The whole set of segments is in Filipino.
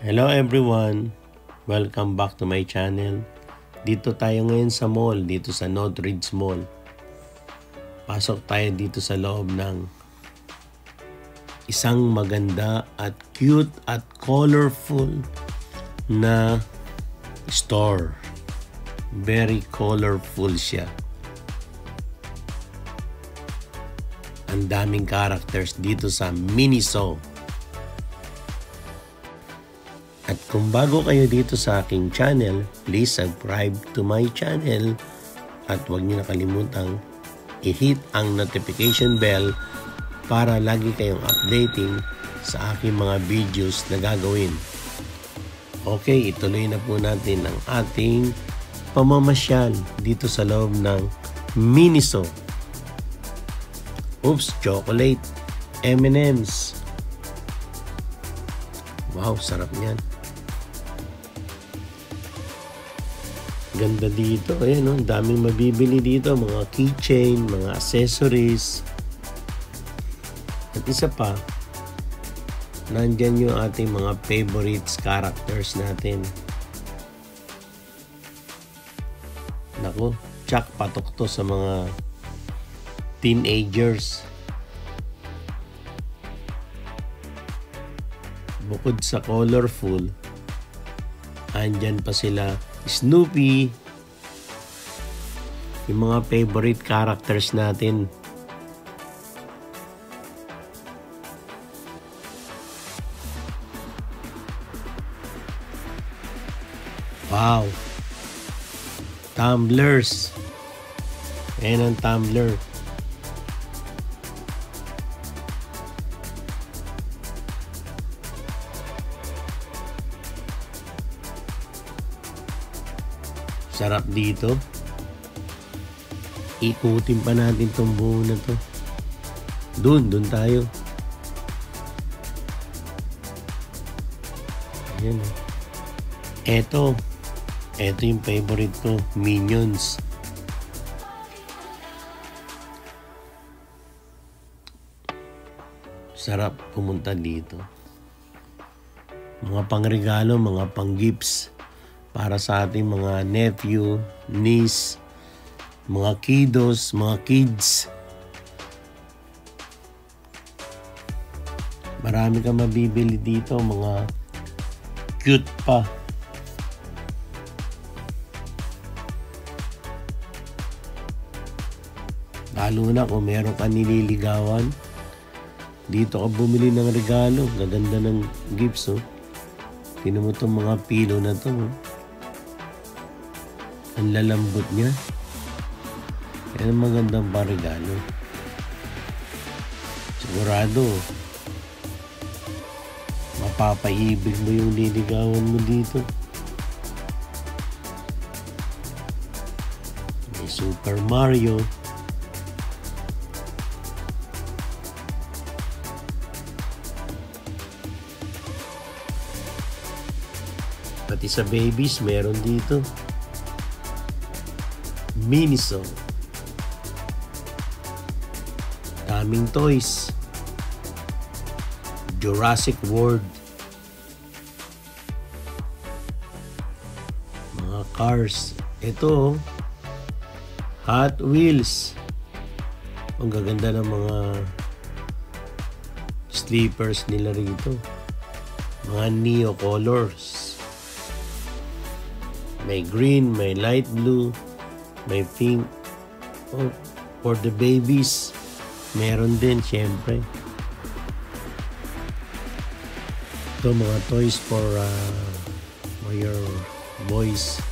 Hello everyone! Welcome back to my channel. Dito tayo ngayon sa mall, dito sa Northridge Mall. Pasok tayo dito sa loob ng isang maganda at cute at colorful na store. Very colorful siya. Ang daming characters dito sa Miniso. At kung bago kayo dito sa aking channel, please subscribe to my channel at huwag niyo nakalimutang i-hit ang notification bell para lagi kayong updating sa aking mga videos na gagawin. Okay, ituloy na po natin ang ating pamamasyal dito sa loob ng Miniso. Oops, chocolate, M&M's. Wow, sarap niyan. Ganda dito. Ayan, oh, daming mabibili dito. Mga keychain, mga accessories. At isa pa, nandyan yung ating mga favorites characters natin. Naku, tsak patok to sa mga teenagers. Bukod sa colorful, andyan pa sila Snoopy, yung mga favorite characters natin. Wow! Tumblers. Ayan ang tumbler. Sarap dito. Ikutin pa natin tong buo na to. Doon tayo. Ayan. Eto yung favorite ko, Minions. Sarap pumunta dito. Mga pangregalo, mga pang-gifts para sa ating mga nephew, niece, mga kiddos, mga kids. Marami kang mabibili dito, mga cute pa. Lalo na kung meron ka nililigawan, dito ka bumili ng regalo. Gaganda ng gifts, oh. Tingnan mo itong mga pillow na to, oh. Ang lalambot niya. Yan ang magandang parigalo. Sigurado, mapapaibig mo yung liligawan mo dito. May Super Mario. Pati sa babies, meron dito. Miniso. Daming toys. Jurassic World. Mga cars. Ito, Hot Wheels. Ang gaganda ng mga sleepers nila rito. Mga Neo colors. May green, may light blue, may pink. Oh, for the babies, meron din, syempre. Ito, mga toys for your boys.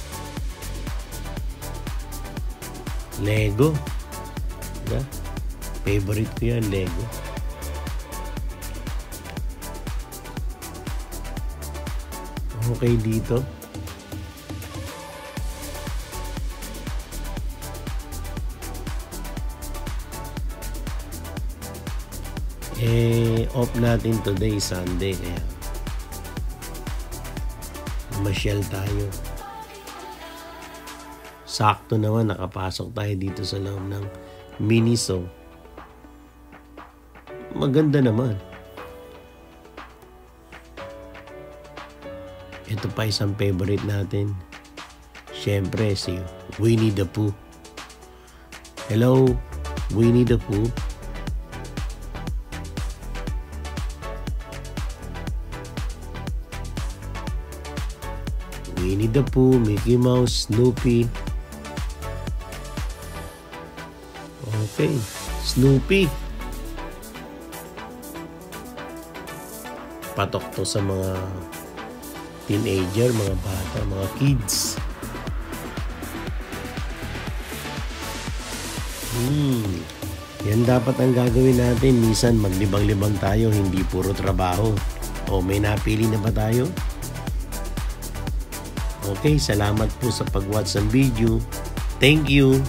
Lego. Diba? Favorite ko yan, Lego. Okay dito. Off natin today, Sunday, kaya masyal tayo. Sakto naman, nakapasok tayo dito sa loob ng Miniso. Maganda naman. Ito pa isang favorite natin. Siyempre, si Winnie the Pooh. Hello, Winnie the Pooh. Winnie the Pooh, Mickey Mouse, Snoopy. Okay, Snoopy. Patok to sa mga teenager, mga bata, mga kids. Yan dapat ang gagawin natin. Minsan maglibang-libang tayo, hindi puro trabaho. O may napili na ba tayo? Okay, salamat po sa pag-watch ng video. Thank you.